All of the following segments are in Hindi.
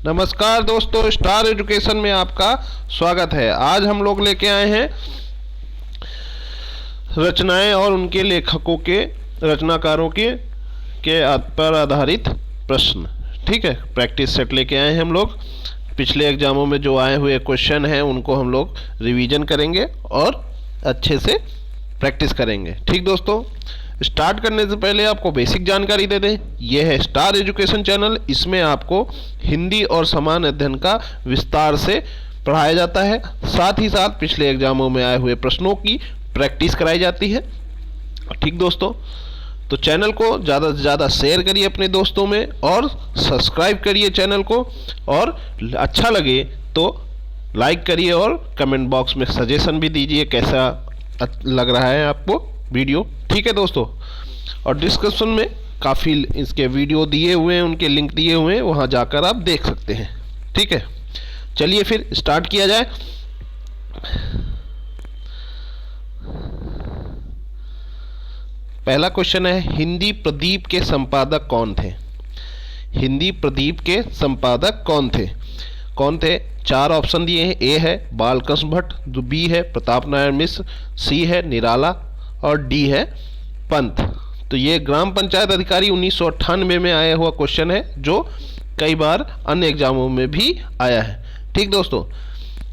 नमस्कार दोस्तों, स्टार एजुकेशन में आपका स्वागत है। आज हम लोग लेके आए हैं रचनाएं और उनके लेखकों के रचनाकारों के पर आधारित प्रश्न। ठीक है, प्रैक्टिस सेट लेके आए हैं हम लोग। पिछले एग्जामों में जो आए हुए क्वेश्चन हैं उनको हम लोग रिवीजन करेंगे और अच्छे से प्रैक्टिस करेंगे। ठीक दोस्तों, स्टार्ट करने से पहले आपको बेसिक जानकारी दे दें। यह है स्टार एजुकेशन चैनल। इसमें आपको हिंदी और सामान्य अध्ययन का विस्तार से पढ़ाया जाता है। साथ ही साथ पिछले एग्जामों में आए हुए प्रश्नों की प्रैक्टिस कराई जाती है। ठीक दोस्तों, तो चैनल को ज़्यादा से ज़्यादा शेयर करिए अपने दोस्तों में और सब्सक्राइब करिए चैनल को, और अच्छा लगे तो लाइक करिए और कमेंट बॉक्स में सजेशन भी दीजिए कैसा लग रहा है आपको वीडियो। ठीक है दोस्तों, और डिस्क्रिप्शन में काफ़ी इसके वीडियो दिए हुए हैं, उनके लिंक दिए हुए हैं, वहाँ जाकर आप देख सकते हैं। ठीक है, चलिए फिर स्टार्ट किया जाए। पहला क्वेश्चन है, हिंदी प्रदीप के संपादक कौन थे? हिंदी प्रदीप के संपादक कौन थे? चार ऑप्शन दिए हैं। ए है बालकृष्ण भट्ट, बी है प्रताप नारायण मिश्र, सी है निराला और डी है पंत। तो ये ग्राम पंचायत अधिकारी 1998 में आया हुआ क्वेश्चन है, जो कई बार अन्य एग्जामों में भी आया है। ठीक दोस्तों,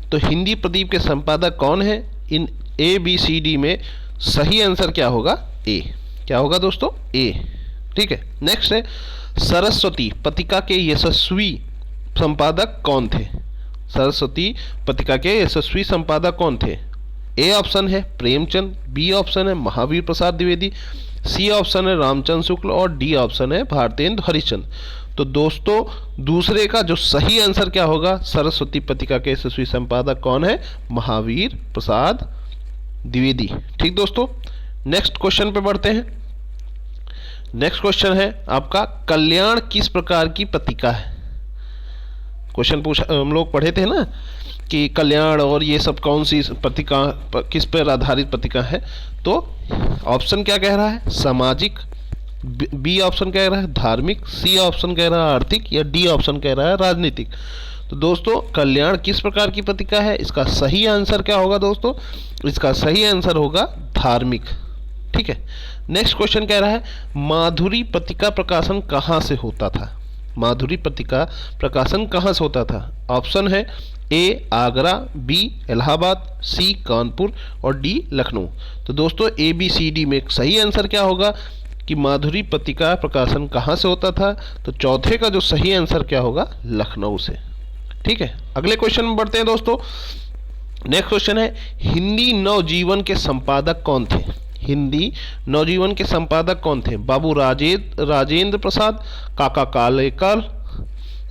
तो हिंदी प्रदीप के संपादक कौन है? इन ए बी सी डी में सही आंसर क्या होगा? ए। क्या होगा दोस्तों? ए। ठीक है, नेक्स्ट है, सरस्वती पत्रिका के यशस्वी संपादक कौन थे? सरस्वती पत्रिका के यशस्वी संपादक कौन थे? ए ऑप्शन है प्रेमचंद, बी ऑप्शन है महावीर प्रसाद द्विवेदी, सी ऑप्शन है रामचंद्र शुक्ल और डी ऑप्शन है भारतेंदु हरिश्चंद्र। तो दोस्तों, दूसरे का जो सही आंसर क्या होगा? सरस्वती पत्रिका के यशस्वी संपादक कौन है? महावीर प्रसाद द्विवेदी। ठीक दोस्तों, नेक्स्ट क्वेश्चन पे बढ़ते हैं। नेक्स्ट क्वेश्चन है आपका, कल्याण किस प्रकार की पत्रिका है? क्वेश्चन पूछा, हम लोग पढ़े थे ना कि कल्याण और ये सब कौन सी पत्रिका, किस पर आधारित पत्रिका है? तो ऑप्शन क्या कह रहा है? सामाजिक, बी ऑप्शन कह रहा है धार्मिक, सी ऑप्शन कह रहा है आर्थिक या डी ऑप्शन कह रहा है राजनीतिक। तो दोस्तों, कल्याण किस प्रकार की पत्रिका है? इसका सही आंसर क्या होगा दोस्तों? इसका सही आंसर होगा धार्मिक। ठीक है, नेक्स्ट क्वेश्चन कह रहा है, माधुरी पत्रिका प्रकाशन कहाँ से होता था? माधुरी पत्रिका प्रकाशन कहाँ से होता था? ऑप्शन है ए आगरा, बी इलाहाबाद, सी कानपुर और डी लखनऊ। तो दोस्तों, ए बी सी डी में सही आंसर क्या होगा कि माधुरी पत्रिका प्रकाशन कहाँ से होता था? तो चौथे का जो सही आंसर क्या होगा? लखनऊ से। ठीक है, अगले क्वेश्चन में बढ़ते हैं दोस्तों। नेक्स्ट क्वेश्चन है, हिंदी नवजीवन के संपादक कौन थे? हिंदी नवजीवन के संपादक कौन थे? बाबू राजेंद्र प्रसाद, काका कालेकर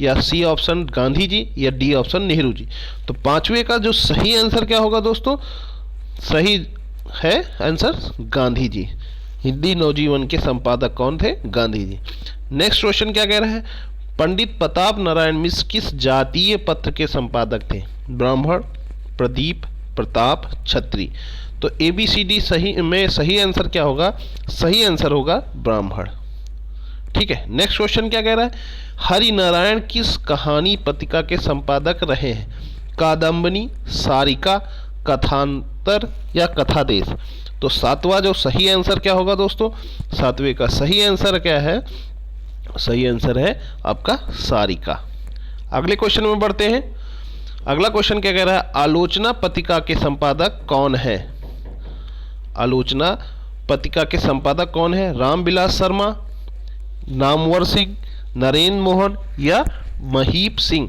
या सी ऑप्शन गांधी जी या डी ऑप्शन नेहरू जी। तो पांचवे का जो सही आंसर क्या होगा दोस्तों? सही है आंसर गांधी जी। हिंदी नवजीवन के संपादक कौन थे? गांधी जी। नेक्स्ट क्वेश्चन क्या कह रहा है, पंडित प्रताप नारायण मिश्र किस जातीय पत्र के संपादक थे? ब्राह्मण, प्रदीप, प्रताप, क्षत्रिय। तो ए बी सी डी सही में सही आंसर क्या होगा? सही आंसर होगा ब्राह्मण। ठीक है, नेक्स्ट क्वेश्चन क्या कह रहा है, हरिनारायण किस कहानी पत्रिका के संपादक रहे हैं? कादम्बनी, सारिका, कथांतर या कथादेश। तो सातवां जो सही आंसर क्या होगा दोस्तों? सातवें का सही आंसर क्या है? सही आंसर है आपका सारिका। अगले क्वेश्चन में बढ़ते हैं। अगला क्वेश्चन क्या कह रहा है, आलोचना पत्रिका के संपादक कौन है? आलोचना पत्रिका के संपादक कौन है? रामविलास शर्मा, नामवर सिंह, नरेंद्र मोहन या महीप सिंह।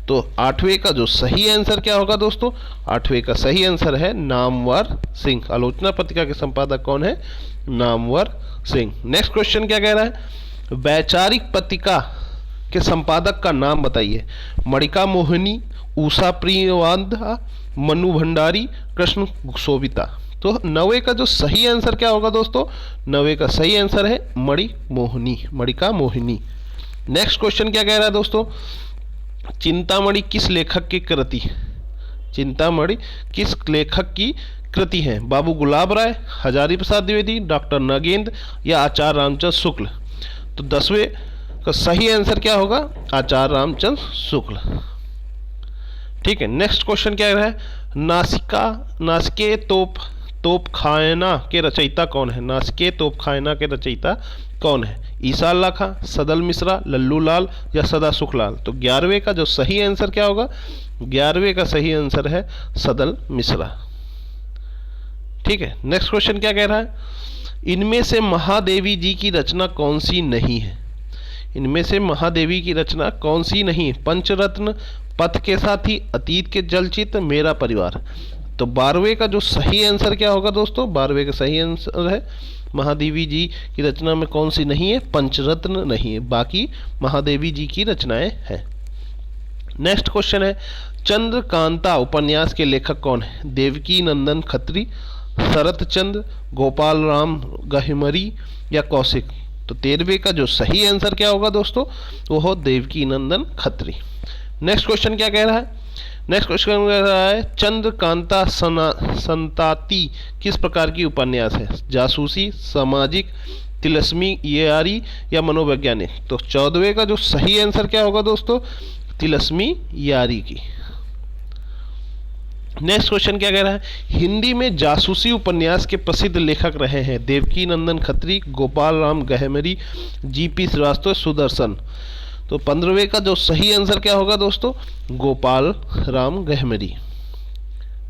तो आठवें का जो सही आंसर क्या होगा दोस्तों? आठवें का सही आंसर है नामवर सिंह। आलोचना पत्रिका के संपादक कौन है? नामवर सिंह। नेक्स्ट क्वेश्चन क्या कह रहा है, वैचारिक पत्रिका के संपादक का नाम बताइए। मणिका मोहिनी, उषा प्रियवादा, मनु भंडारी, कृष्ण शोभिता। तो नवे का जो सही आंसर क्या होगा दोस्तों? नवे का सही आंसर है मणिका मोहिनी। नेक्स्ट क्वेश्चन क्या कह रहा है दोस्तों, चिंतामणि किस लेखक की कृति? चिंतामणि किस लेखक की कृति है? बाबू गुलाब राय, हजारी प्रसाद द्विवेदी, डॉक्टर नगेंद्र या आचार्य रामचंद्र शुक्ल। तो 10वें तो सही आंसर क्या होगा? आचार्य रामचंद्र शुक्ल। ठीक है, नेक्स्ट क्वेश्चन क्या है? नासिके तोपखाना के रचयिता कौन है? नासिके तोपखाना के रचयिता कौन है? ईसा अल्लाह खां, सदल मिश्रा, लल्लू लाल या सदा सुखलाल? तो 11वें का जो सही आंसर क्या होगा? 11वें का सही आंसर है सदल मिश्रा। ठीक है, नेक्स्ट क्वेश्चन क्या कह रहा है? इनमें से महादेवी जी की रचना कौन सी नहीं है? इनमें से महादेवी की रचना कौन सी नहीं? पंचरत्न, पथ के साथी, अतीत के जलचित्र, मेरा परिवार। तो 12वें का जो सही आंसर क्या होगा दोस्तों? 12वें का सही आंसर है महादेवी जी की रचना में कौन सी नहीं है? पंचरत्न नहीं है, बाकी महादेवी जी की रचनाएं हैं। नेक्स्ट क्वेश्चन है, चंद्रकांता उपन्यास के लेखक कौन है? देवकी नंदन खत्री, शरत चंद्र, गोपाल राम गहमरी या कौशिक? तो 13वें का जो सही आंसर क्या होगा दोस्तों? वो हो देवकी नंदन खत्री। नेक्स्ट क्वेश्चन क्या कह रहा है? नेक्स्ट क्वेश्चन कह रहा है, चंद्रकांता संताति किस प्रकार की उपन्यास है? जासूसी, सामाजिक, तिलस्मी यारी या मनोवैज्ञानिक? तो 14वें का जो सही आंसर क्या होगा दोस्तों? तिलस्मी यारी की। नेक्स्ट क्वेश्चन क्या कह रहा है? हिंदी में जासूसी उपन्यास के प्रसिद्ध लेखक रहे हैं देवकी नंदन खत्री, गोपाल राम गहमरी, जीपी श्रीवास्तव, सुदर्शन। तो 15वें का जो सही आंसर क्या होगा दोस्तों? गोपाल राम गहमरी।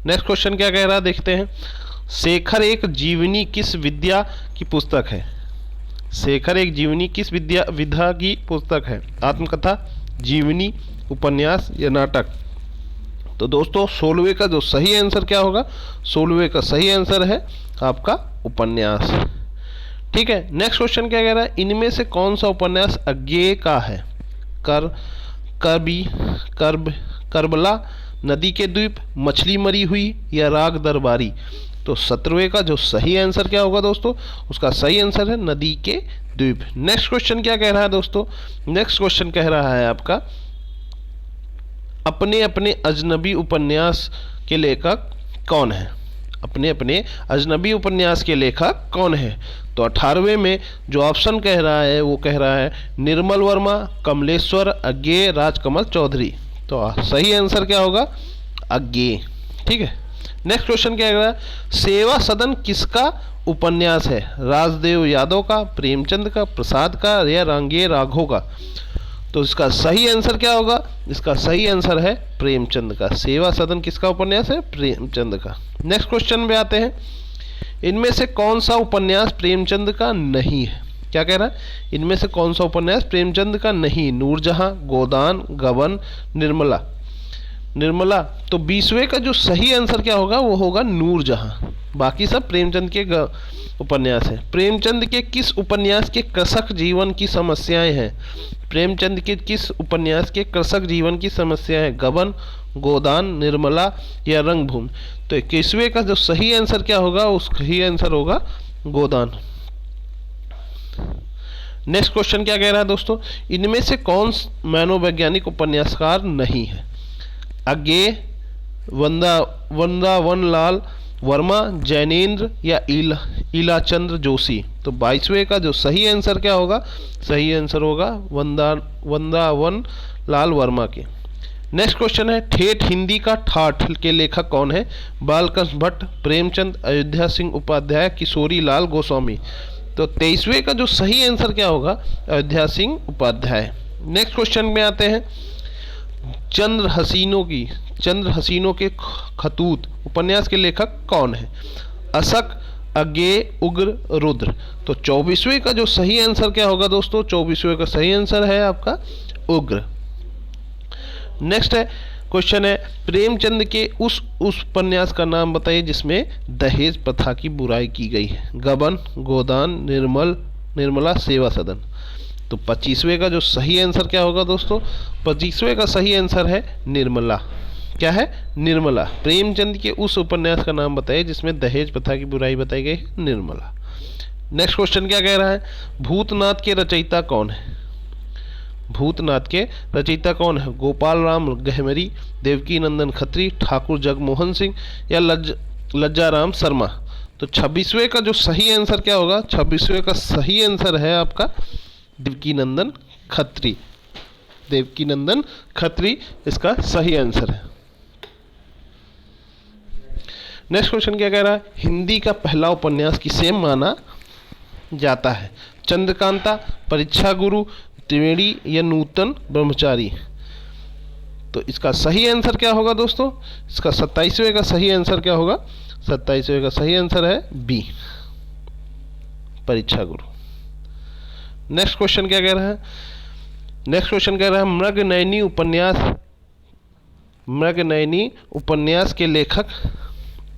नेक्स्ट क्वेश्चन क्या कह रहा है देखते हैं। शेखर एक जीवनी किस विद्या की पुस्तक है? शेखर एक जीवनी किस विधा की पुस्तक है? आत्मकथा, जीवनी, उपन्यास या नाटक? तो दोस्तों 16वें का जो सही आंसर क्या होगा? 16वें का सही आंसर है आपका उपन्यास। ठीक है, नेक्स्ट क्वेश्चन क्या कह रहा है? इनमें से कौन सा उपन्यास अज्ञेय का है? करबला, नदी के द्वीप, मछली मरी हुई या राग दरबारी? तो 17वें का जो सही आंसर क्या होगा दोस्तों? उसका सही आंसर है नदी के द्वीप। नेक्स्ट क्वेश्चन क्या कह रहा है दोस्तों? नेक्स्ट क्वेश्चन कह रहा है आपका, अपने अपने अजनबी उपन्यास के लेखक कौन है? अपने अपने अजनबी उपन्यास के लेखक कौन है? तो 18वें में जो ऑप्शन कह रहा है वो कह रहा है निर्मल वर्मा, कमलेश्वर, अज्ञेय, राजकमल चौधरी। तो सही आंसर क्या होगा? अज्ञेय। ठीक है, नेक्स्ट क्वेश्चन क्या कह रहा है? सेवा सदन किसका उपन्यास है? राजदेव यादव का, प्रेमचंद का, प्रसाद का या रांगे राघव का? तो इसका सही आंसर क्या होगा? इसका सही आंसर है प्रेमचंद का। सेवा सदन किसका उपन्यास है? प्रेमचंद का। नेक्स्ट क्वेश्चन में आते हैं, इनमें से कौन सा उपन्यास प्रेमचंद का नहीं है? क्या कह रहा है? इनमें से कौन सा उपन्यास प्रेमचंद का नहीं? नूरजहां, गोदान, गबन, निर्मला। निर्मला। तो 20वें का जो सही आंसर क्या होगा? वो होगा नूरजहां। बाकी सब प्रेमचंद के उपन्यास है। प्रेमचंद के किस उपन्यास के कृषक जीवन की समस्याएं हैं? प्रेमचंद के किस उपन्यास के कृषक जीवन की समस्याएं हैं? गबन, गोदान, निर्मला या रंगभूमि? तो 21वें का जो सही आंसर क्या होगा? उसका ही आंसर होगा गोदान। नेक्स्ट क्वेश्चन क्या कह रहा है दोस्तों? इनमें से कौन मनोवैज्ञानिक उपन्यासकार नहीं है? अज्ञेय, वृंदावन लाल वर्मा, जैनेन्द्र या इलाचंद्र जोशी? तो 22वें का जो सही आंसर क्या होगा? सही आंसर होगा वृंदावन लाल वर्मा के। नेक्स्ट क्वेश्चन है, ठेठ हिंदी का ठाठ के लेखक कौन है? बालकृष्ण भट्ट, प्रेमचंद, अयोध्या सिंह उपाध्याय, किशोरी लाल गोस्वामी? तो 23वें का जो सही आंसर क्या होगा? अयोध्या सिंह उपाध्याय। नेक्स्ट क्वेश्चन में आते हैं, चंद्र हसीनों के खतूत उपन्यास के लेखक कौन है? अशक, अज्ञेय, उग्र, रुद्र? तो 24वें का जो सही आंसर क्या होगा दोस्तों? 24वें का सही आंसर है आपका उग्र। नेक्स्ट है क्वेश्चन है, प्रेमचंद के उस उपन्यास का नाम बताइए जिसमें दहेज प्रथा की बुराई की गई है? गबन, गोदान, निर्मला, सेवा सदन? तो 25वें का जो सही आंसर क्या होगा दोस्तों? 25वें का सही आंसर है निर्मला। क्या है? निर्मला। प्रेमचंद के उस उपन्यास का नाम बताइए जिसमें दहेज प्रथा की बुराई बताई गई? निर्मला। नेक्स्ट क्वेश्चन क्या कह रहा है? भूतनाथ के रचयिता कौन है? भूतनाथ के रचयिता कौन है? गोपाल राम गहमरी, देवकी नंदन खत्री, ठाकुर जगमोहन सिंह या लज्जाराम शर्मा? तो 26वें का जो सही आंसर क्या होगा? 26वें का सही आंसर है आपका देवकी नंदन खत्री। देवकीनंदन खत्री इसका सही आंसर है। नेक्स्ट क्वेश्चन क्या कह रहा है, हिंदी का पहला उपन्यास किसे माना जाता है? चंद्रकांता, परीक्षा गुरु, त्रिवेणी या नूतन ब्रह्मचारी? तो इसका सही आंसर क्या होगा दोस्तों? इसका 27वें का सही आंसर क्या होगा? 27वें का सही आंसर है बी, परीक्षा गुरु। नेक्स्ट क्वेश्चन क्या कह रहा है? नेक्स्ट क्वेश्चन कह रहा है मृगनयनी उपन्यास के लेखक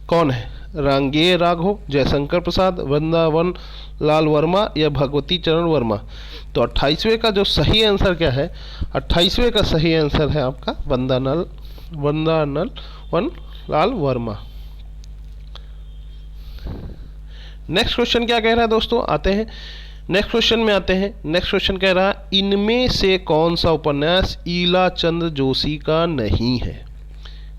कौन है? रांगेय राघव, जयशंकर प्रसाद, वृंदावन लाल वर्मा या भगवती चरण वर्मा? तो 28वें का जो सही आंसर क्या है? 28वें का सही आंसर है आपका वृंदावन लाल वर्मा। नेक्स्ट क्वेश्चन क्या कह रहा है दोस्तों? आते हैं नेक्स्ट क्वेश्चन में आते हैं। नेक्स्ट क्वेश्चन कह रहा है इनमें से कौन सा उपन्यास ईला चंद्र जोशी का नहीं है?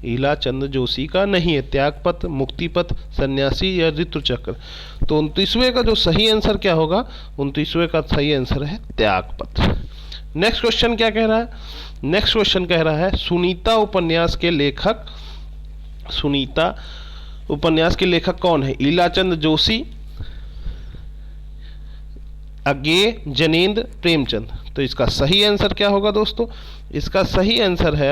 ईला चंद्र जोशी का नहीं है। त्यागपत्र, मुक्तिपथ, सन्यासी या ऋतुचक्र? तो 29वें का जो सही आंसर क्या होगा? 29वें का सही आंसर है त्यागपत्र। नेक्स्ट क्वेश्चन क्या कह रहा है? नेक्स्ट क्वेश्चन कह रहा है सुनीता उपन्यास के लेखक कौन है? ईलाचंद जोशी, अज्ञेय, जैनेन्द्र, प्रेमचंद? तो इसका सही आंसर क्या होगा दोस्तों? इसका सही आंसर है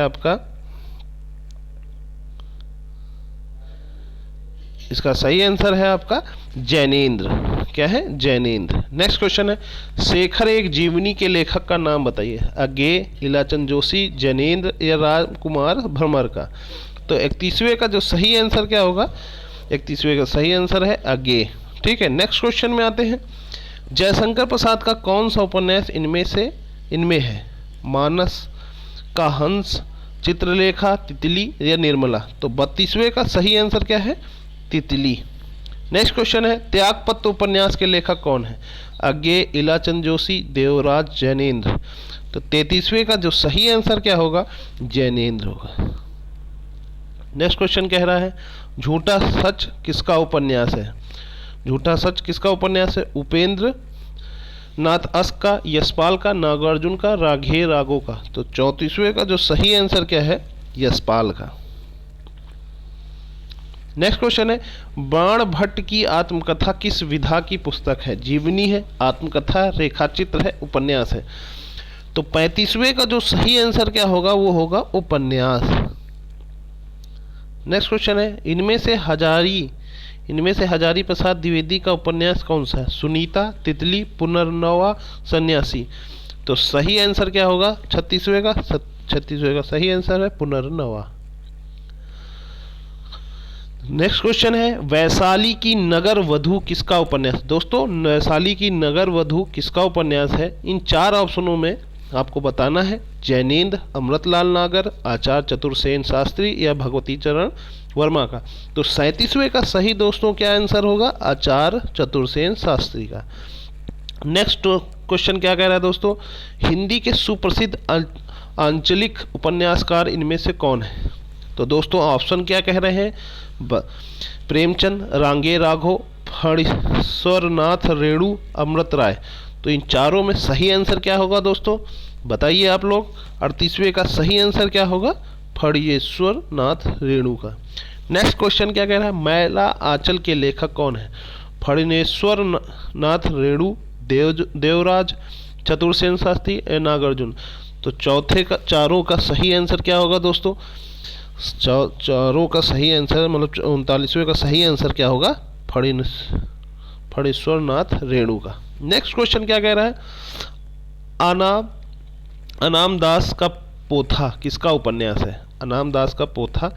आपका जैनेन्द्र। क्या है? जैनेन्द्र। नेक्स्ट क्वेश्चन है शेखर एक जीवनी के लेखक का नाम बताइए। अज्ञेय, ईलाचंद जोशी, जैनेन्द्र या रामकुमार भ्रमर का? तो 31वें का जो सही आंसर क्या होगा? 31वें का सही आंसर है अज्ञेय। ठीक है। नेक्स्ट क्वेश्चन में आते हैं। जयशंकर प्रसाद का कौन सा उपन्यास इनमें है? मानस का हंस, चित्रलेखा, तितली या निर्मला? तो 32वें का सही आंसर क्या है? तितली। नेक्स्ट क्वेश्चन है त्यागपत्र उपन्यास के लेखक कौन है? अज्ञेय, ईलाचंद जोशी, देवराज, जैनेन्द्र? तो 33वें का जो सही आंसर क्या होगा? जैनेन्द्र होगा। नेक्स्ट क्वेश्चन कह रहा है झूठा सच किसका उपन्यास है? झूठा सच किसका उपन्यास है? उपेंद्र नाथ अस का, यशपाल का, नागार्जुन का, राघेय राघव का? तो 34वें का जो सही आंसर क्या है? यशपाल का। नेक्स्ट क्वेश्चन है बाण भट्ट की आत्मकथा किस विधा की पुस्तक है? जीवनी है, आत्मकथा, रेखाचित्र है, उपन्यास है? तो 35वें का जो सही आंसर क्या होगा? वो होगा उपन्यास। नेक्स्ट क्वेश्चन है इनमें से हजारी प्रसाद द्विवेदी का उपन्यास कौन सा है? सुनीता, तितली, पुनर्नवा, सन्यासी? तो सही आंसर क्या होगा? 36वें का सही आंसर है पुनर्नवा। नेक्स्ट क्वेश्चन है वैशाली की नगर वधू किसका उपन्यास? दोस्तों वैशाली की नगर वधू किसका उपन्यास है? इन 4 ऑप्शनों में आपको बताना है। जैनेन्द्र, अमृतलाल नागर, आचार्य चतुर्सेन शास्त्री या भगवती चरण वर्मा का? तो 37वें का सही दोस्तों क्या आंसर होगा? आचार्य चतुर्सेन शास्त्री का। नेक्स्ट क्वेश्चन क्या कह रहा है दोस्तों? हिंदी के सुप्रसिद्ध आंचलिक उपन्यासकार इनमें से कौन है? तो दोस्तों ऑप्शन क्या कह रहे हैं? प्रेमचंद, रांगेय राघव, फणीश्वरनाथ रेणु, अमृत राय? तो इन चारों में सही आंसर क्या होगा दोस्तों? बताइए आप लोग। 38वें का सही आंसर क्या होगा? फणीश्वरनाथ रेणु का। नेक्स्ट क्वेश्चन क्या कह रहा है? मैला आंचल के लेखक कौन है? फणीश्वरनाथ रेणु, देवराज, चतुर्सेन शास्त्री, नागार्जुन? तो चारों का सही आंसर क्या होगा दोस्तों? चारों का सही आंसर मतलब 39वें का सही आंसर क्या होगा? फणीश्वरनाथ रेणु का। नेक्स्ट क्वेश्चन क्या कह रहा है? अनाम दास का पोथा किसका उपन्यास है? अनाम दास का पोथा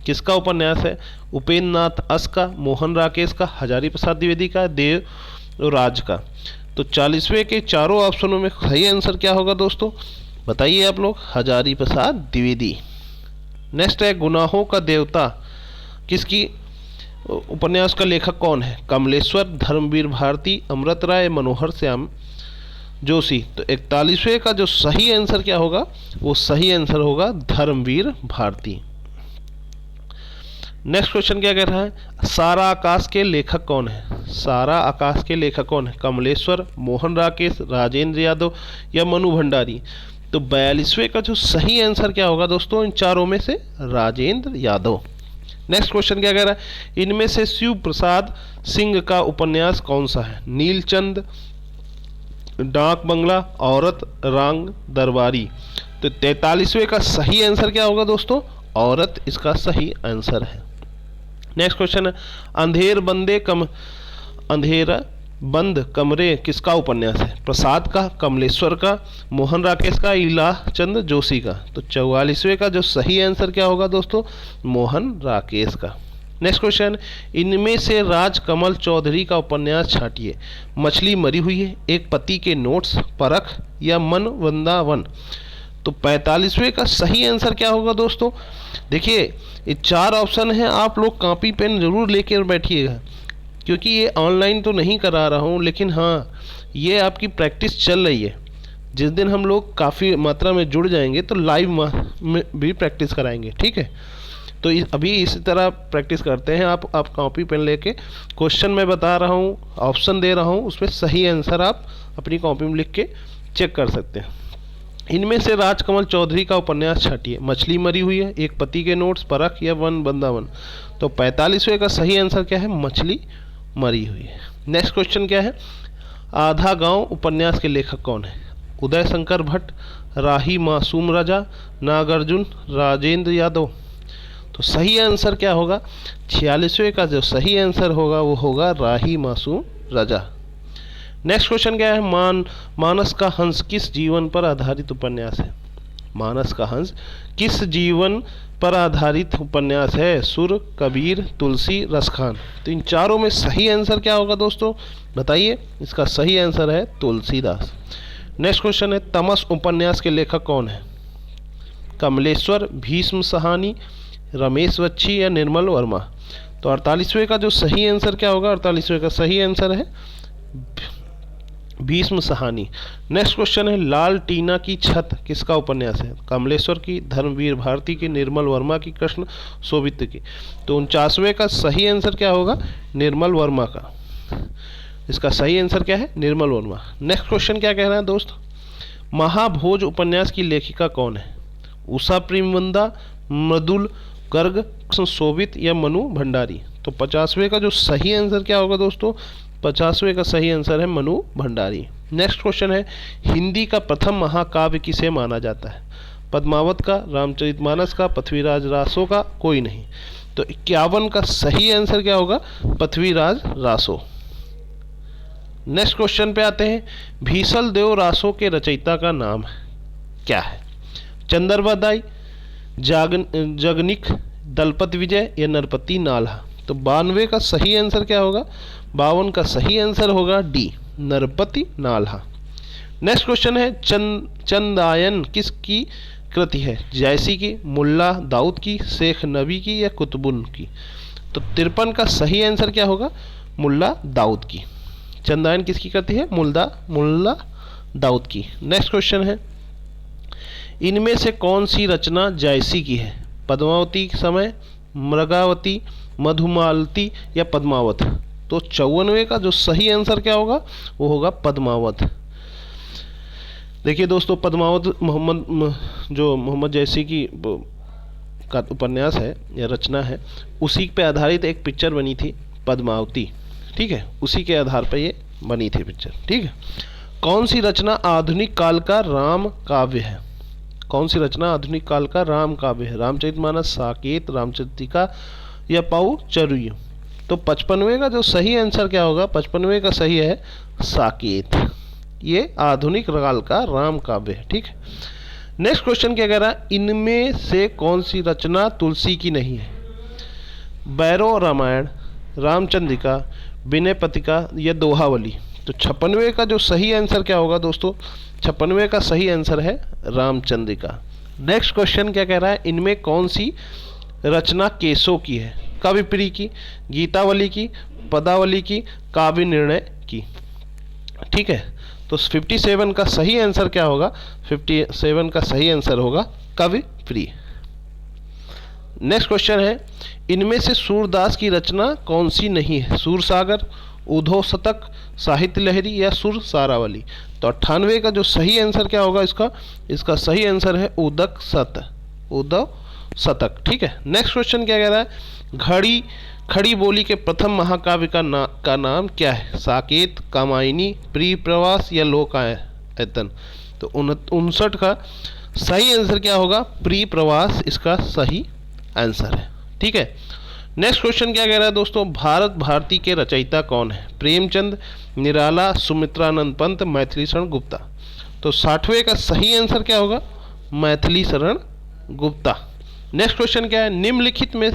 किसका उपन्यास है? उपेंद्र नाथ अस का, मोहन राकेश का, हजारी प्रसाद द्विवेदी का, देवराज का? तो 40वें के चारों ऑप्शनों में सही आंसर क्या होगा दोस्तों? बताइए आप लोग। हजारी प्रसाद द्विवेदी। नेक्स्ट है गुनाहों का देवता किसकी उपन्यास का लेखक कौन है? कमलेश्वर, धर्मवीर भारती, अमृत राय, मनोहर श्याम जोशी? तो 41वें का जो सही आंसर क्या होगा? वो सही आंसर होगा धर्मवीर भारती। नेक्स्ट क्वेश्चन क्या कह रहा है, सारा आकाश के लेखक कौन है? सारा आकाश के लेखक कौन है? कमलेश्वर, मोहन राकेश, राजेंद्र यादव या मनु भंडारी? तो 42वें का जो सही आंसर क्या होगा दोस्तों, इन चारों में से राजेंद्र यादव। नेक्स्ट क्वेश्चन क्या कह रहा है, इनमें से शिव प्रसाद सिंह का उपन्यास कौन सा है? नीलचंद, डाक बंगला, औरत, रांग दरबारी? तो 43वें का सही आंसर क्या होगा दोस्तों, औरत इसका सही आंसर है। नेक्स्ट क्वेश्चन है, अंधेरा बंद कमरे किसका उपन्यास है? प्रसाद का, कमलेश्वर का, मोहन राकेश का, इलाचंद जोशी का? तो 44वें का जो सही आंसर क्या होगा दोस्तों, मोहन राकेश का। नेक्स्ट क्वेश्चन, इनमें से राजकमल चौधरी का उपन्यास छांटिए। मछली मरी हुई है, एक पति के नोट्स, परख या मन वृंदावन? तो 45वें का सही आंसर क्या होगा दोस्तों? देखिए ये 4 ऑप्शन हैं, आप लोग कॉपी पेन जरूर लेकर बैठिएगा, क्योंकि ये ऑनलाइन तो नहीं करा रहा हूँ, लेकिन हाँ ये आपकी प्रैक्टिस चल रही है। जिस दिन हम लोग काफ़ी मात्रा में जुड़ जाएंगे तो लाइव में भी प्रैक्टिस कराएंगे, ठीक है? तो अभी इसी तरह प्रैक्टिस करते हैं। आप कॉपी पेन लेके, क्वेश्चन मैं बता रहा हूँ, ऑप्शन दे रहा हूँ, उसमें सही आंसर आप अपनी कॉपी में लिख के चेक कर सकते हैं। इनमें से राजकमल चौधरी का उपन्यास छांटिए। मछली मरी हुई है, एक पति के नोट्स, परख या वन वृंदावन? तो 45वें का सही आंसर क्या है, मछली मरी हुई है। नेक्स्ट क्वेश्चन क्या है, आधा गांव उपन्यास के लेखक कौन है? उदय शंकर भट्ट, राही मासूम रजा, नागार्जुन, राजेंद्र यादव? तो सही आंसर क्या होगा, 46वें का जो सही आंसर होगा वो होगा राही मासूम रजा। नेक्स्ट क्वेश्चन क्या है, मानस का हंस किस जीवन पर आधारित उपन्यास है? मानस का हंस किस जीवन पर आधारित उपन्यास है? सुर, कबीर, तुलसी, रसखान? तो इन चारों में सही आंसर क्या होगा दोस्तों, बताइए। इसका सही आंसर है तुलसीदास। नेक्स्ट क्वेश्चन है, तमस उपन्यास के लेखक कौन है? कमलेश्वर, भीष्म साहनी, रमेश बच्ची या निर्मल वर्मा? तो 48वें का जो सही आंसर क्या होगा, 48वें का सही आंसर है भीष्म साहनी। नेक्स्ट क्वेश्चन है, लाल टीना की छत किसका उपन्यास है? कमलेश्वर की, धर्मवीर भारती की, निर्मल वर्मा की, कृष्ण सोभित्र की? तो 49वें का सही आंसर क्या होगा, निर्मल वर्मा का। इसका सही आंसर क्या है, निर्मल वर्मा। नेक्स्ट क्वेश्चन क्या कह रहा है दोस्त, महाभोज उपन्यास की लेखिका कौन है? उषा प्रेमवंदा, मृदुल गर्ग, शोभित या मनु भंडारी? तो 50वें का जो सही आंसर क्या होगा दोस्तों, 50वें का सही आंसर है मनु भंडारी। नेक्स्ट क्वेश्चन है, हिंदी का प्रथम महाकाव्य किसे माना जाता है? पद्मावत का, रामचरितमानस का, पृथ्वीराज रासो का, कोई नहीं? तो 51 का सही आंसर क्या होगा, पृथ्वीराज रासो। नेक्स्ट क्वेश्चन पे आते हैं, भीषल देव रासो के रचयिता का नाम क्या है? चंद्रवदाई, जगनिक, दलपत विजय या नरपति नाल्हा? तो 92 का सही आंसर क्या होगा, 52 का सही आंसर होगा डी, नरपति नाल्हा। नेक्स्ट क्वेश्चन है, चंदायन किसकी कृति है? जैसी की, मुल्ला दाऊद की, शेख नबी की या कुतुबुन की? तो 53 का सही आंसर क्या होगा, मुल्ला दाऊद की। चंदायन किसकी कृति है, मुल्ला दाऊद की। नेक्स्ट क्वेश्चन है, इनमें से कौन सी रचना जैसी की है? पद्मावती समय, मृगावती, मधुमालती या पद्मावत? तो 54वें का जो सही आंसर क्या होगा, वो होगा पद्मावत। देखिए दोस्तों, पद्मावत मोहम्मद जैसी की का उपन्यास है या रचना है, उसी पे आधारित एक पिक्चर बनी थी पद्मावती, ठीक है? उसी के आधार पर ये बनी थी पिक्चर, ठीक है? कौन सी रचना आधुनिक काल का राम काव्य है? कौन सी रचना आधुनिक काल का राम काव्य है? रामचरितमानस, साकेत, रामचरितिका या पाउ चरुय? तो 55वें का जो सही आंसर क्या होगा, 55वें का सही है साकेत। ये आधुनिक काल का राम काव्य है, ठीक है? नेक्स्ट क्वेश्चन क्या कह रहा है, इनमें से कौन सी रचना तुलसी की नहीं है? भैरव रामायण, रामचंद्रिका, विनय पत्रिका या दोहावली? तो 56वें का जो सही आंसर क्या होगा दोस्तों, 56वें का सही आंसर है रामचंद्रिका। नेक्स्ट क्वेश्चन क्या कह रहा है, इनमें कौन सी रचना केशव की है? कविप्रिय की, गीतावली की, पदावली की, काव्य निर्णय की? ठीक है, तो 57 का सही आंसर क्या होगा, 57 का सही आंसर होगा कविप्रिय। नेक्स्ट क्वेश्चन है, इनमें से सूरदास की रचना कौन सी नहीं है? सूरसागर, उद्धव शतक, साहित्य लहरी या सुर सारावली? तो 98 का जो सही आंसर क्या होगा इसका सही आंसर है उद्धव शतक। ठीक है। नेक्स्ट क्वेश्चन क्या कह रहा है, खड़ी बोली के प्रथम महाकाव्य का नाम क्या है? साकेत, कामायनी, प्रिय प्रवास या लोकायतन? तो 59 का सही आंसर क्या होगा? प्रिय प्रवास इसका सही आंसर है। ठीक है। नेक्स्ट क्वेश्चन क्या कह रहा है दोस्तों, भारत भारती के रचयिता कौन है? प्रेमचंद, निराला, सुमित्रानंद पंत, मैथिली शरण गुप्ता? तो 60वें का सही आंसर क्या होगा? मैथिली शरण गुप्ता। नेक्स्ट क्वेश्चन क्या है, निम्नलिखित में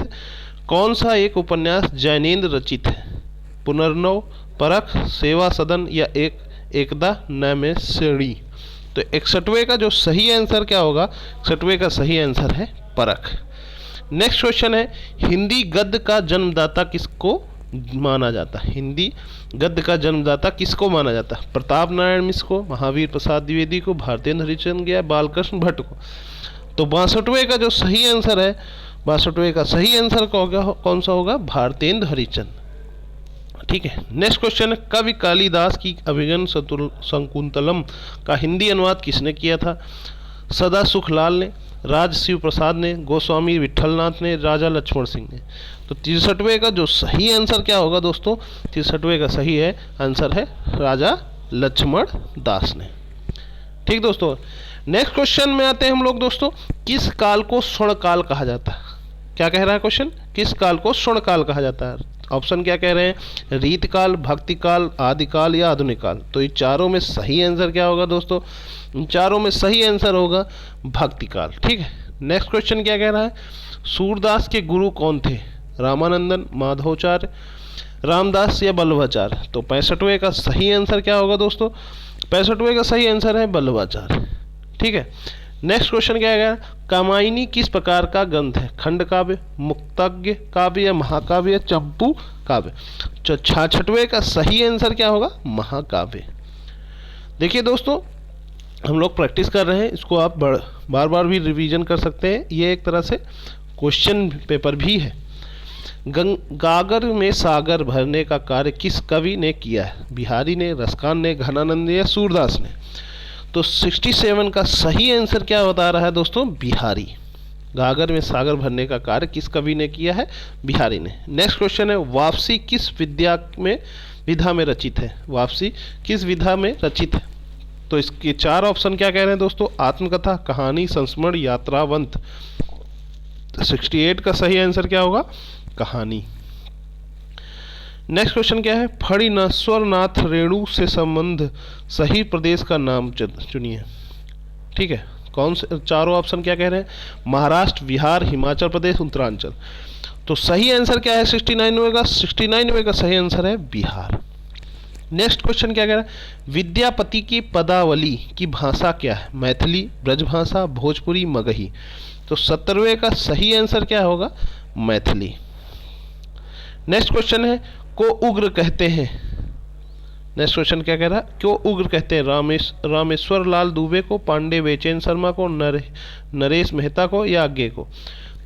कौन सा एक उपन्यास जैनेन्द्र रचित है? पुनर्नव, परख, सेवा सदन या एकदा नैमिषारण्य? तो 61वें का जो सही आंसर क्या होगा? 61वें का सही आंसर है परख। नेक्स्ट क्वेश्चन है, हिंदी गद्य का जन्मदाता किसको माना जाता है? हिंदी गद्य का जन्मदाता किसको माना जाता है? प्रताप नारायण मिश्र को, महावीर प्रसाद द्विवेदी को, भारतेंद्र हरिश्चंद्र या बालकृष्ण भट्ट को? तो 62वें का जो सही आंसर है, 62वें का सही आंसर कौन सा होगा? भारतेंद्र हरिश्चंद्र। ठीक है। नेक्स्ट क्वेश्चन है, कवि कालिदास की अभिज्ञान शकुंतलम का हिंदी अनुवाद किसने किया था? सदा सुखलाल ने, राज शिव प्रसाद ने, गोस्वामी विठलनाथ ने, राजा लक्ष्मण सिंह ने? तो 63वें का जो सही आंसर क्या होगा दोस्तों? 63वें का सही है आंसर है राजा लक्ष्मण दास ने। ठीक दोस्तों। नेक्स्ट क्वेश्चन में आते हैं हम लोग दोस्तों, किस काल को स्वर्ण काल कहा जाता है? क्या कह रहा है क्वेश्चन? किस काल को स्वर्ण काल कहा जाता है? ऑप्शन क्या कह रहे हैं? रीत काल, भक्ति काल, आदिकाल या आधुनिक काल? तो ये चारों में सही आंसर क्या होगा दोस्तों? इन चारों में सही आंसर होगा भक्ति काल। ठीक है। नेक्स्ट क्वेश्चन क्या कह रहा है, सूरदास के गुरु कौन थे? रामानंदन, माधवाचार्य, रामदास या बल्लभाचार्य? तो 65वें का सही आंसर क्या होगा दोस्तों? 65वें का सही आंसर है बल्लभाचार्य। ठीक है। नेक्स्ट क्वेश्चन क्या है, कामायनी किस प्रकार का ग्रंथ है? खंड काव्य, मुक्तज्ञ काव्य या महाकाव्य या चंपू काव्य? 66वें का सही आंसर क्या होगा? महाकाव्य। देखिए दोस्तों, हम लोग प्रैक्टिस कर रहे हैं, इसको आप बार बार भी रिवीजन कर सकते हैं, ये एक तरह से क्वेश्चन पेपर भी है। गागर में सागर भरने का कार्य किस कवि ने किया है? बिहारी ने, रसकान ने, घनानंद ने या सूरदास ने? तो 67 का सही आंसर क्या बता रहा है दोस्तों? बिहारी। गागर में सागर भरने का कार्य किस कवि ने किया है? बिहारी ने। नेक्स्ट क्वेश्चन है, वापसी किस विधा में रचित है? वापसी किस विधा में रचित है? तो इसके 4 ऑप्शन क्या कह रहे हैं दोस्तों? आत्मकथा, कहानी, संस्मरण, यात्रावंत? 68 का सही आंसर क्या होगा? कहानी। नेक्स्ट क्वेश्चन क्या है, फणीश्वर नाथ रेणु से संबंध सही प्रदेश का नाम चुनिए। ठीक है। कौन से चारों ऑप्शन क्या कह रहे हैं? महाराष्ट्र, बिहार, हिमाचल प्रदेश, उत्तरांचल? तो सही आंसर क्या है 69वें का? 69वें का सही आंसर है बिहार। नेक्स्ट क्वेश्चन क्या कह रहा है, विद्यापति की पदावली की भाषा क्या है? मैथिली, ब्रजभाषा, भोजपुरी, मगही? तो 70वें का सही आंसर क्या होगा? मैथिली। नेक्स्ट क्वेश्चन है, को उग्र कहते हैं? नेक्स्ट क्वेश्चन क्या कह रहा है, क्यों उग्र कहते हैं? रामेश्वर लाल दुबे को, पांडे बेचैन शर्मा को, नरेश मेहता को या आगे को?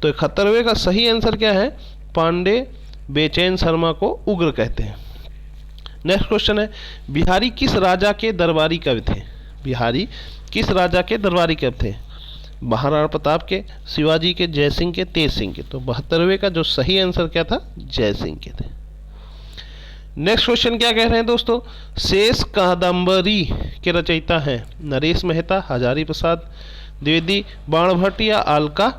तो 71वें का सही आंसर क्या है? पांडे बेचैन शर्मा को उग्र कहते हैं। नेक्स्ट क्वेश्चन है, बिहारी किस राजा के दरबारी कवि थे? बिहारी किस राजा के दरबारी कवि थे? महाराणा प्रताप के, शिवाजी के, जयसिंह के, तेज सिंह के? तो 72वें का जो सही आंसर क्या था? जयसिंह के थे। नेक्स्ट क्वेश्चन क्या कह रहे हैं दोस्तों, शेष कादंबरी के रचयिता हैं? नरेश मेहता, हजारी प्रसाद द्विवेदी, बाणभट्ट या अलका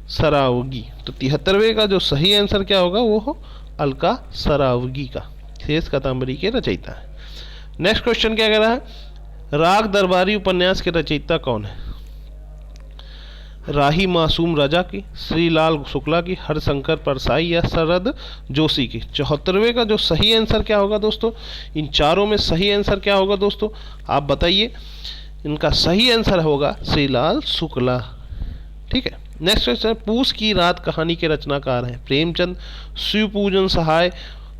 सरावगी? तो 73वें का जो सही आंसर क्या होगा? वो हो अलका सरावगी का, शेष कादंबरी के रचयिता है। नेक्स्ट क्वेश्चन क्या कह रहा है, राग दरबारी उपन्यास के रचयिता कौन है? राही मासूम राजा की, श्रीलाल शुक्ला की, हरशंकर परसाई या शरद जोशी की? 74वें का जो सही आंसर क्या होगा दोस्तों? इन चारों में सही आंसर क्या होगा दोस्तों? आप बताइए। इनका सही आंसर होगा श्रीलाल शुक्ला। ठीक है। नेक्स्ट क्वेश्चन, पूस की रात कहानी के रचनाकार हैं? प्रेमचंद, शिवपूजन सहाय,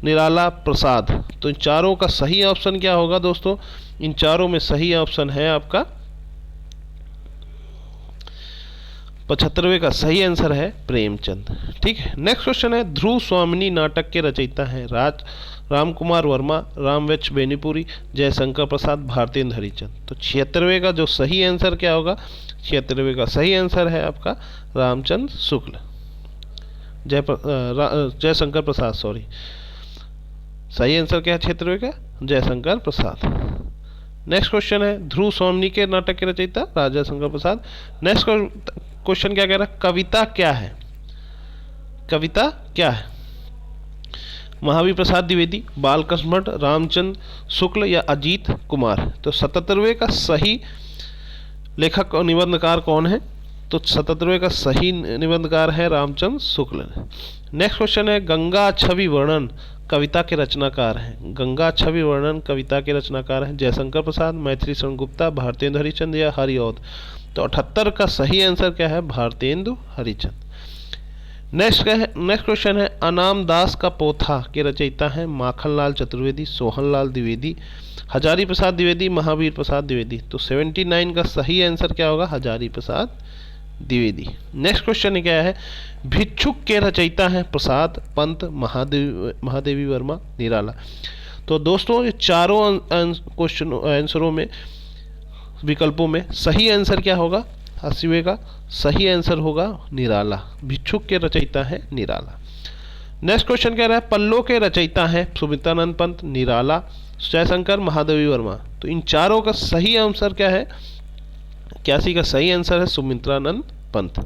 निराला, प्रसाद? तो इन चारों का सही ऑप्शन क्या होगा दोस्तों? इन चारों में सही ऑप्शन है आपका 75वें का सही आंसर है प्रेमचंद। ठीक है, नेक्स्ट क्वेश्चन है ध्रुव स्वामिनी नाटक के रचयिता हैं राम कुमार वर्मा, राम एच बेनीपुरी, जयशंकर प्रसाद, भारतेंदु हरिचंद। तो 76वें का जो सही आंसर क्या होगा, 76वें का सही आंसर है आपका रामचंद्र शुक्ल, जयशंकर प्रसाद, सॉरी, सही आंसर क्या है 76वें का, जयशंकर प्रसाद। नेक्स्ट क्वेश्चन है ध्रुव स्वामिनी के नाटक के रचयिता राजा शंकर प्रसाद। नेक्स्ट क्वेश्चन क्या कह रहा है, कविता क्या है, कविता क्या है, महावीर प्रसाद द्विवेदी, बालकृष्ण भट्ट, रामचंद्र शुक्ल या अजीत कुमार। तो 77वें का सही लेखक और निबंधकार कौन है, तो 77वें का सही निबंधकार है रामचंद्र शुक्ल। नेक्स्ट क्वेश्चन है गंगा छवि वर्णन कविता के रचनाकार हैं, गंगा छवि वर्णन कविता के रचनाकार हैं जयशंकर प्रसाद, मैथिली शरण गुप्ता, भारतेंदु हरिचंद या हरिऔध। तो 78 का सही आंसर क्या है, भारतेंदु हरिचंद। नेक्स्ट क्वेश्चन है अनाम दास का पोथा के रचयिता हैं माखनलाल चतुर्वेदी, सोहनलाल द्विवेदी, हजारी प्रसाद द्विवेदी, महावीर प्रसाद द्विवेदी। तो 79 का सही आंसर क्या होगा, हजारी प्रसाद द्विवेदी। नेक्स्ट क्वेश्चन क्या है भिक्षुक के रचयिता हैं प्रसाद, पंत, महादेवी वर्मा, निराला। तो दोस्तों ये चारों क्वेश्चन आंसरों में विकल्पों में सही आंसर क्या होगा, 80वें का सही आंसर होगा निराला, भिक्षुक के रचयिता है निराला। नेक्स्ट क्वेश्चन कह रहा है पल्लो के रचयिता हैं सुमित्रानंद पंत, निराला, जयशंकर, महादेवी वर्मा। तो इन चारों का सही आंसर क्या है, 81 का सही आंसर है सुमित्रानंद पंत।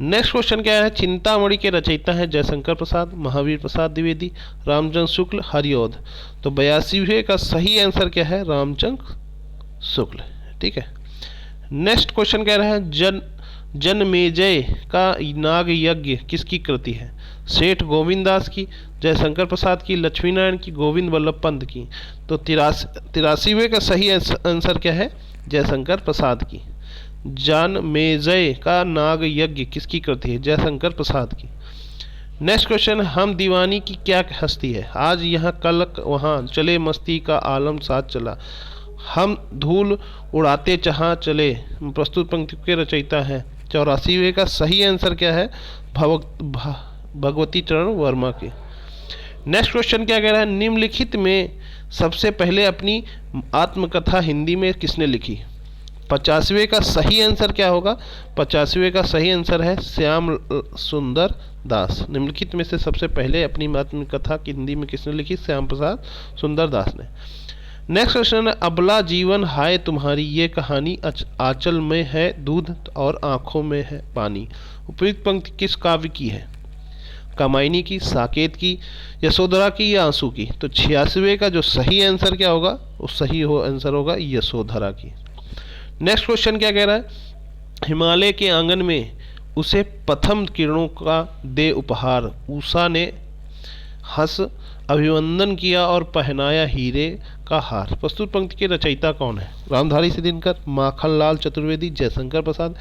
नेक्स्ट क्वेश्चन क्या है चिंतामणि के रचयिता हैं जयशंकर प्रसाद, महावीर प्रसाद द्विवेदी, रामचंद्र शुक्ल, हरिऔध। तो 82वें का सही आंसर क्या है, रामचंद्र शुक्ल। ठीक है, नेक्स्ट क्वेश्चन कह रहा है जनमेजय का नाग यज्ञ किसकी कृति है, सेठ गोविंद दास की, जयशंकर प्रसाद की, लक्ष्मी नारायण की, गोविंद वल्लभ पंत की। तो 83वें का सही आंसर क्या है, जयशंकर प्रसाद की। जनमेजय का नाग यज्ञ किसकी कृति है, जयशंकर प्रसाद की। नेक्स्ट क्वेश्चन हम दीवानी की क्या हस्ती है, आज यहाँ कल वहाँ, चले मस्ती का आलम साथ चला, हम धूल उड़ाते जहाँ चले। प्रस्तुत पंक्ति के रचयिता है। 84वें का सही आंसर क्या है, भगवती चरण वर्मा की। नेक्स्ट क्वेश्चन क्या कह रहा है निम्नलिखित में सबसे पहले अपनी आत्मकथा हिंदी में किसने लिखी। 85वें का सही आंसर क्या होगा, 85वें का सही आंसर है श्याम सुंदर दास। निम्नलिखित में से सबसे पहले अपनी आत्मकथा हिंदी में किसने लिखी, श्याम प्रसाद सुंदर दास ने। नेक्स्ट क्वेश्चन है अबला जीवन हाय तुम्हारी ये कहानी, आंचल में है दूध और आंखों में है पानी। उपयुक्त पंक्ति किस काव्य की है, कामायनी की, साकेत की, यशोधरा की या आंसू की। तो 86वें का जो सही आंसर क्या होगा, वो सही आंसर होगा यशोधरा की। नेक्स्ट क्वेश्चन क्या कह रहा है हिमालय के आंगन में उसे प्रथम किरणों का दे उपहार, उषा ने हंस अभिवंदन किया और पहनाया हीरे का हार। प्रस्तुत पंक्ति के रचयिता कौन है, रामधारी सिद्धिनकर, माखनलाल चतुर्वेदी, जयशंकर प्रसाद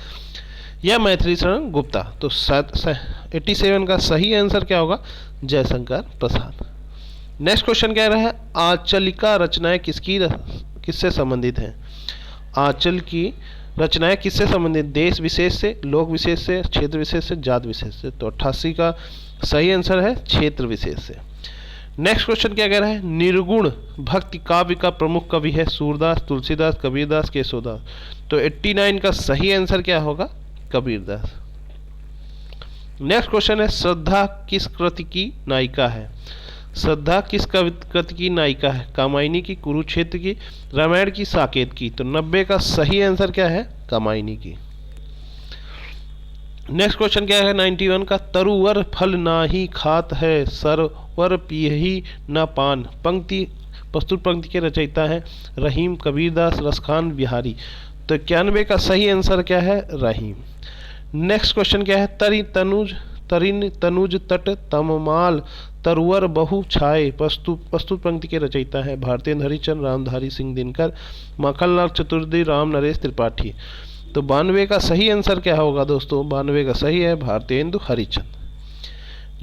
या मैथिली शरण गुप्ता। तो 87 का सही आंसर क्या होगा, जयशंकर प्रसाद। नेक्स्ट क्वेश्चन कह रहा है आंचलिका रचनाएं किससे संबंधित हैं। आंचल की रचनाएं किससे संबंधित, देश विशेष से, लोक विशेष से, क्षेत्र विशेष से, जात विशेष से। तो 88 का सही आंसर है क्षेत्र विशेष से। नेक्स्ट क्वेश्चन क्या कह रहा है निर्गुण भक्ति काव्य का प्रमुख कवि है सूरदास, तुलसीदास, कबीरदास, केशवदास। तो 89 का सही आंसर क्या होगा, कबीरदास। नेक्स्ट क्वेश्चन है श्रद्धा किस कृति की नायिका है, श्रद्धा किस कृति की नायिका है, कामायनी की, कुरुक्षेत्र की, रामायण की, साकेत की। तो 90 का सही आंसर क्या है, कामायनी की। नेक्स्ट क्वेश्चन क्या है 91 का तरुवर फल नाही खात है, सरवर पियही न पान। प्रस्तुत पंक्ति के रचयिता है रहीम, कबीरदास, रसखान, बिहारी। तो 91 का सही आंसर क्या है, रहीम। नेक्स्ट क्वेश्चन क्या है तरिन तनुज तट तममाल तरुवर बहु छाए। प्रस्तुत पंक्ति के रचयिता है भारतेंदु हरिचंद, रामधारी सिंह दिनकर, माखनलाल चतुर्वेदी, राम नरेश त्रिपाठी। तो 92 का सही आंसर क्या होगा दोस्तों, 92 का सही है भारतेंदु हरिचंद।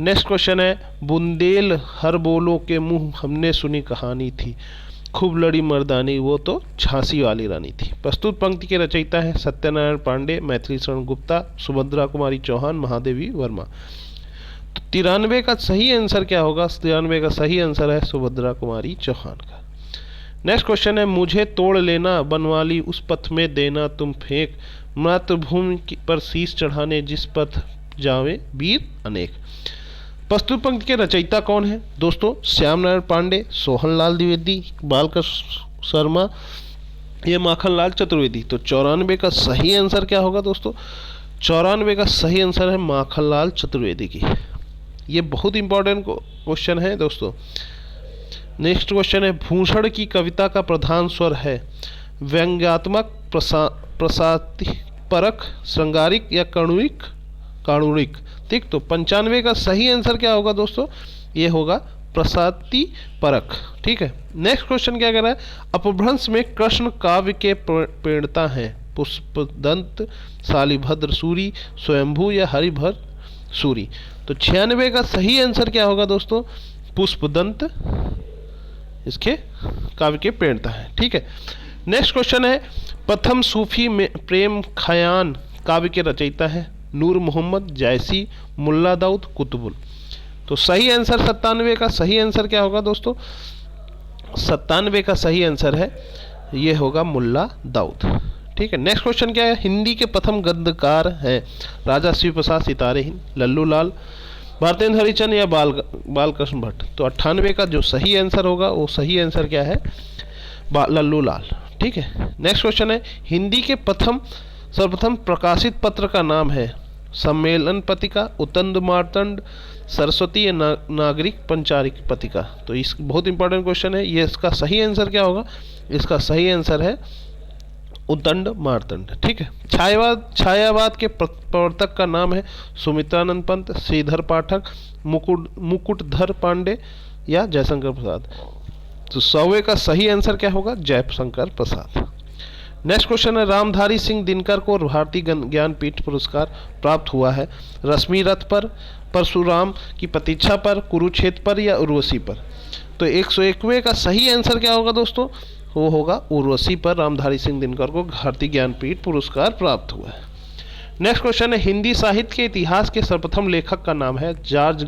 नेक्स्ट क्वेश्चन है बुंदेल हर बोलो के मुंह हमने सुनी कहानी थी। खूब लड़ी मर्दानी वो तो झांसी वाली रानी थी। प्रस्तुत पंक्ति के रचयिता है सत्यनारायण पांडे, मैथिली शरण गुप्ता, सुभद्रा कुमारी चौहान, महादेवी वर्मा। तो 93 का सही आंसर क्या होगा? 93 का सही आंसर है सुभद्रा कुमारी चौहान का। नेक्स्ट क्वेश्चन है, मुझे तोड़ लेना बनवाली उस पथ में देना तुम फेंक, मातृभूमि पर शीश चढ़ाने जिस पथ जावे वीर अनेक। प्रस्तुत पंक्ति के रचयिता कौन है दोस्तों? श्याम नारायण पांडे, सोहनलाल द्विवेदी, बालकृष्ण शर्मा या माखनलाल चतुर्वेदी। तो 94 का सही आंसर क्या होगा दोस्तों? 94 का सही आंसर है माखनलाल चतुर्वेदी की। ये बहुत इंपॉर्टेंट क्वेश्चन है दोस्तों। नेक्स्ट क्वेश्चन है, भूषण की कविता का प्रधान स्वर है व्यंग्यात्मक, प्रसातिपरक, श्रृंगारिक या काणुरिक। ठीक, तो 95 का सही आंसर क्या होगा दोस्तों? ये होगा प्रसातिपरक। ठीक है। नेक्स्ट क्वेश्चन क्या कह रहा है, अपभ्रंश में कृष्ण काव्य के प्रणेता हैं पुष्पदंत, शालिभद्र सूरी, स्वयंभू या हरिभर सूरी। तो 96 का सही आंसर क्या होगा दोस्तों? पुष्पदंत इसके काव्य के प्रणेता है। ठीक है। नेक्स्ट क्वेश्चन है, प्रथम सूफी में प्रेम खयान काव्य के रचयिता है नूर मोहम्मद, जैसी, मुल्ला दाऊद, कुतुबुल। तो सही आंसर 97 का सही आंसर क्या होगा दोस्तों? 97 का सही आंसर है ये होगा मुल्ला दाऊद। ठीक है। नेक्स्ट क्वेश्चन क्या है, हिंदी के प्रथम गद्यकार हैं राजा शिव प्रसाद सितारे हिंद, लल्लू लाल, भारतेंद्र हरिचंद या बालकृष्ण भट्ट। तो 98 का जो सही आंसर होगा वो सही आंसर क्या है? लल्लू लाल। ठीक है। नेक्स्ट क्वेश्चन है, हिंदी के सर्वप्रथम प्रकाशित पत्र का नाम है सम्मेलन पत्रिका, उत्तंड मार्तंड, सरस्वती या नागरिक पंचारिक पत्रिका। तो इस बहुत इंपॉर्टेंट क्वेश्चन है, ये इसका सही आंसर क्या होगा? इसका सही आंसर है उत्तंड मार्तंड। ठीक है। छायावाद के प्रवर्तक का नाम है सुमित्रानंद पंत, श्रीधर पाठक, मुकुटधर पांडे या जयशंकर प्रसाद। तो 100 का सही आंसर क्या होगा? जयशंकर प्रसाद। नेक्स्ट क्वेश्चन है, रामधारी सिंह दिनकर को भारतीय ज्ञानपीठ पुरस्कार प्राप्त हुआ है रश्मि रथ पर, परशुराम की प्रतीक्षा पर, कुरुक्षेत्र पर या उर्वशी पर। तो 101वें का सही आंसर क्या होगा दोस्तों? वो होगा उर्वशी पर रामधारी सिंह दिनकर को भारतीय ज्ञानपीठ पुरस्कार प्राप्त हुआ है। नेक्स्ट क्वेश्चन है, हिंदी साहित्य के इतिहास के सर्वप्रथम लेखक का नाम है जॉर्ज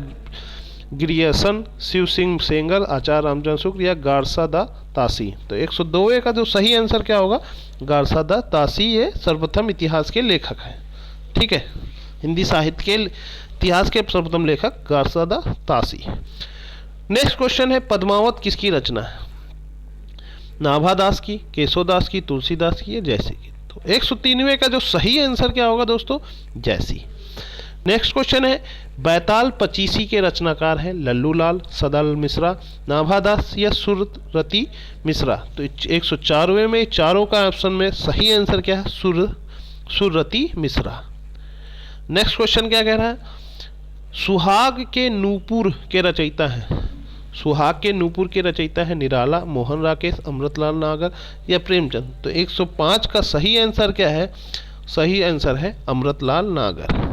ग्रियर्सन, शिव सिंह सेंगर, आचार्य रामचंद्र शुक्ल या गारसादा तासी। तो 102वें का जो सही आंसर क्या होगा? गारसादा तासी ये सर्वप्रथम इतिहास के लेखक हैं। ठीक है। हिंदी साहित्य के इतिहास के सर्वप्रथम लेखक गारसादा तासी। नेक्स्ट क्वेश्चन है, पद्मावत किसकी रचना है? नाभादास की, केशवदास की, तुलसीदास की या जैसी की। तो 103वें का जो सही आंसर क्या होगा दोस्तों? जैसी। नेक्स्ट क्वेश्चन है, बैताल पचीसी के रचनाकार हैं लल्लू लाल, सदाल मिश्रा, नाभादास या सुररती मिश्रा। तो 104वें में चारों का ऑप्शन में सही आंसर क्या है? सुररती मिश्रा। नेक्स्ट क्वेश्चन क्या कह रहा है, सुहाग के नूपुर के रचयिता हैं सुहाग के नूपुर के रचयिता है निराला, मोहन राकेश, अमृतलाल नागर या प्रेमचंद। तो 105 का सही आंसर क्या है? सही आंसर है अमृतलाल नागर।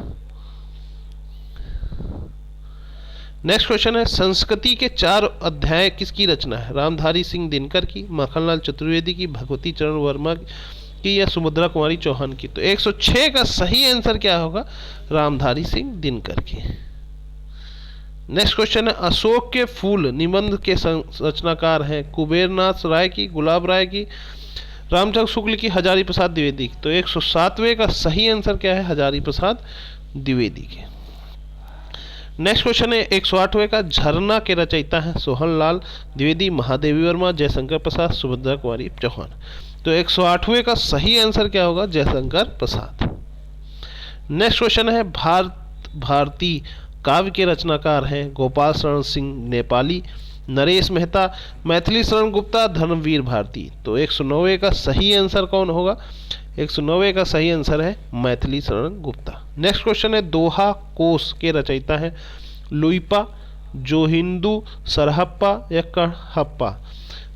नेक्स्ट क्वेश्चन है, संस्कृति के 4 अध्याय किसकी रचना है? रामधारी सिंह दिनकर की, माखनलाल चतुर्वेदी की, भगवती चरण वर्मा की या सुभद्रा कुमारी चौहान की। तो 106 का सही आंसर क्या होगा? रामधारी सिंह दिनकर की। नेक्स्ट क्वेश्चन है, अशोक के फूल निबंध के रचनाकार हैं कुबेरनाथ राय की, गुलाब राय की, रामचंद्र शुक्ल की, हजारी प्रसाद द्विवेदी। तो 107वें का सही आंसर क्या है? हजारी प्रसाद द्विवेदी के। नेक्स्ट क्वेश्चन है, 108वें का झरना के रचयिता हैं सोहनलाल द्विवेदी, महादेवी वर्मा, जयशंकर प्रसाद, सुभद्रा कुमारी चौहान। तो 108वें का सही आंसर क्या होगा? जयशंकर प्रसाद। नेक्स्ट क्वेश्चन है, भारती काव्य के रचनाकार हैं गोपाल शरण सिंह नेपाली, नरेश मेहता, मैथिली शरण गुप्ता, धर्मवीर भारती। तो 109वें का सही आंसर कौन होगा? 109वें का सही आंसर है मैथिली शरण गुप्ता। नेक्स्ट क्वेश्चन है, दोहा कोश के रचयिता हैं लुइपा, जोहिंदू, सरहप्पा या कड़हप्पा।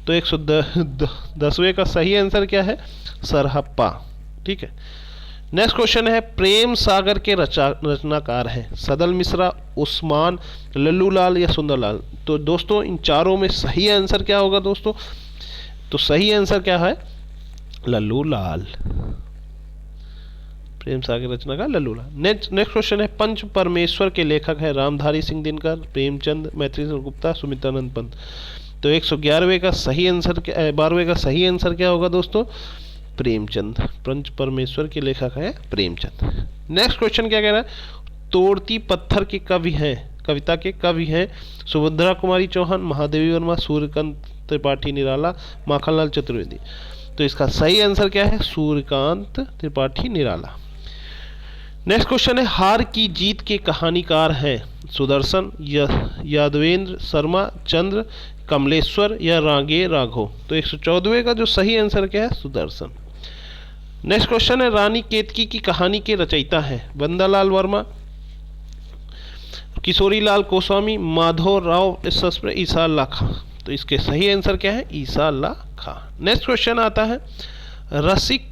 तो 110वें का सही आंसर क्या है? सरहप्पा। ठीक है। नेक्स्ट क्वेश्चन है, प्रेम सागर के रचनाकार हैं सदल मिश्रा, उस्मान, लल्लू लाल या सुंदरलाल। तो दोस्तों इन चारों में सही आंसर क्या होगा दोस्तों? तो सही आंसर क्या है? लल्लू लाल। प्रेम सागर रचना का लल्लू लाल। नेक्स्ट क्वेश्चन है, पंच परमेश्वर के लेखक है रामधारी सिंह दिनकर, प्रेमचंद, मैथिली शरण गुप्ता, सुमित्रानंद पंत। तो 111वें का सही आंसर क्या, 12वें का सही आंसर क्या होगा दोस्तों? प्रेमचंद। पंच परमेश्वर के लेखक है प्रेमचंद। नेक्स्ट क्वेश्चन क्या कह रहा है? तोड़ती पत्थर के कवि हैं, कविता के कवि हैं सुभद्रा कुमारी चौहान, महादेवी वर्मा, सूर्यकांत त्रिपाठी निराला, माखनलाल चतुर्वेदी। तो इसका सही आंसर क्या है? सूर्यकांत त्रिपाठी निराला। नेक्स्ट क्वेश्चन है, हार की जीत के कहानीकार हैं सुदर्शन, यादवेंद्र शर्मा, चंद्र, कमलेश्वर या रागे राघव। तो 114वें का जो सही आंसर क्या है? सुदर्शन। नेक्स्ट क्वेश्चन है, रानी केतकी की कहानी के रचयिता हैं बंदालाल वर्मा, किशोरीलाल गोस्वामी, माधव राव शास्त्री, ईसा अल्लाह खां। तो इसके सही आंसर क्या है? ईसा अल्लाह खां। नेक्स्ट क्वेश्चन आता है, रसिक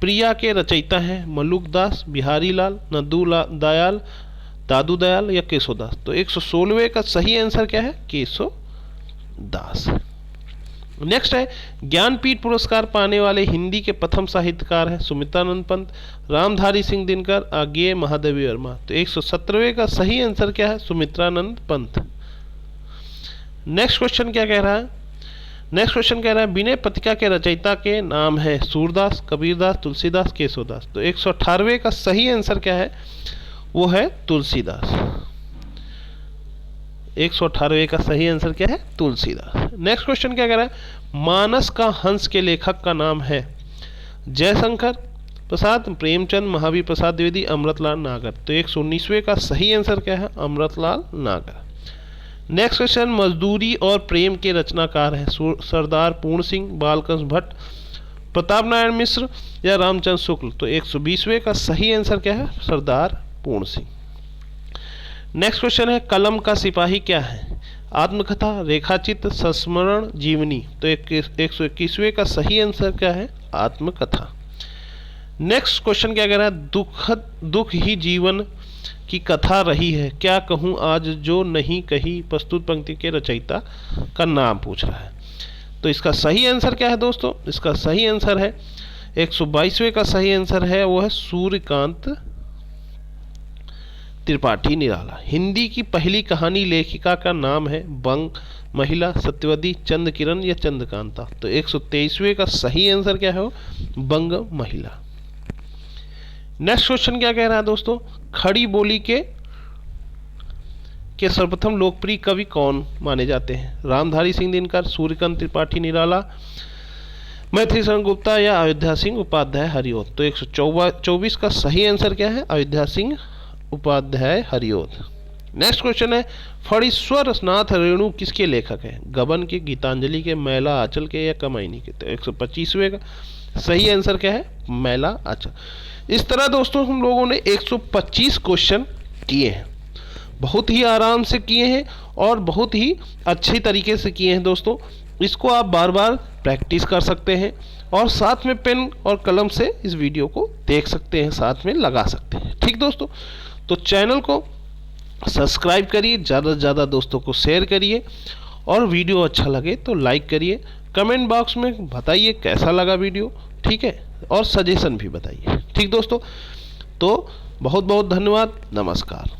प्रिया के रचयिता हैं मलुक दास, बिहारी लाल, नंदू दयाल, दादू दयाल या केशव दास। तो 116वें का सही आंसर क्या है? केशव दास। नेक्स्ट है, ज्ञानपीठ पुरस्कार पाने वाले हिंदी के प्रथम साहित्यकार हैं सुमित्रानंद पंत, रामधारी सिंह दिनकर, आज्ञेय, महादेवी वर्मा। तो 117वें का सही आंसर क्या है? सुमित्रानंद पंत। नेक्स्ट क्वेश्चन क्या कह रहा है? नेक्स्ट क्वेश्चन कह रहा है, विनय पत्रिका के रचयिता के नाम है सूरदास, कबीरदास, तुलसीदास, केशवदास। तो 118वें का सही आंसर क्या है? वो है तुलसीदास। 118वें का सही आंसर क्या है? तुलसीदास। नेक्स्ट क्वेश्चन क्या कह रहा है? मानस का हंस के लेखक का नाम है जयशंकर प्रसाद, प्रेमचंद, महावीर प्रसाद द्विवेदी, अमृतलाल नागर। तो 119वें का सही आंसर क्या है? अमृतलाल नागर। नेक्स्ट क्वेश्चन, मजदूरी और प्रेम के रचनाकार हैं सरदार पूर्ण सिंह, बालकृष्ण भट्ट, प्रताप नारायण मिश्र या रामचंद्र शुक्ल। तो 120वें का सही आंसर क्या है? सरदार पूर्ण सिंह। नेक्स्ट क्वेश्चन है, कलम का सिपाही क्या है? आत्मकथा, रेखाचित्र, संस्मरण, जीवनी। तो 121वें का सही आंसर क्या है? आत्मकथा। नेक्स्ट क्वेश्चन क्या कह रहा है? दुख ही जीवन की कथा रही है, क्या कहूँ आज जो नहीं कही। प्रस्तुत पंक्ति के रचयिता का नाम पूछ रहा है। तो इसका सही आंसर क्या है दोस्तों? इसका सही आंसर है 122वें का सही आंसर है वो है सूर्यकांत त्रिपाठी निराला। हिंदी की पहली कहानी लेखिका का नाम है बंग महिला, सत्यवती, चंद्र किरण या चंद्रकांता। तो 123वें का सही आंसर क्या है? बंग महिला। नेक्स्ट क्वेश्चन क्या कह रहा है दोस्तों? खड़ी बोली के सर्वप्रथम लोकप्रिय कवि कौन माने जाते हैं? रामधारी सिंह दिनकर, सूर्यकांत त्रिपाठी निराला, मैथिली शरण गुप्ता या अयोध्या सिंह उपाध्याय हरिओत। तो 124 का सही आंसर क्या है? अयोध्या सिंह उपाध्याय हरिओत। नेक्स्ट क्वेश्चन है, फणीश्वर नाथ रेणु किसके लेखक हैं? गबन के, गीतांजलि के, मैला आंचल के या कमायनी के। तो 125वें का सही आंसर क्या है? मैला आंचल। इस तरह दोस्तों हम लोगों ने 125 क्वेश्चन किए हैं, बहुत ही आराम से किए हैं और बहुत ही अच्छे तरीके से किए हैं दोस्तों। इसको आप बार बार प्रैक्टिस कर सकते हैं और साथ में पेन और कलम से इस वीडियो को देख सकते हैं, साथ में लगा सकते हैं। ठीक दोस्तों, तो चैनल को सब्सक्राइब करिए, ज़्यादा से ज़्यादा दोस्तों को शेयर करिए और वीडियो अच्छा लगे तो लाइक करिए। कमेंट बॉक्स में बताइए कैसा लगा वीडियो, ठीक है, और सजेशन भी बताइए। ठीक दोस्तों, तो बहुत बहुत धन्यवाद, नमस्कार।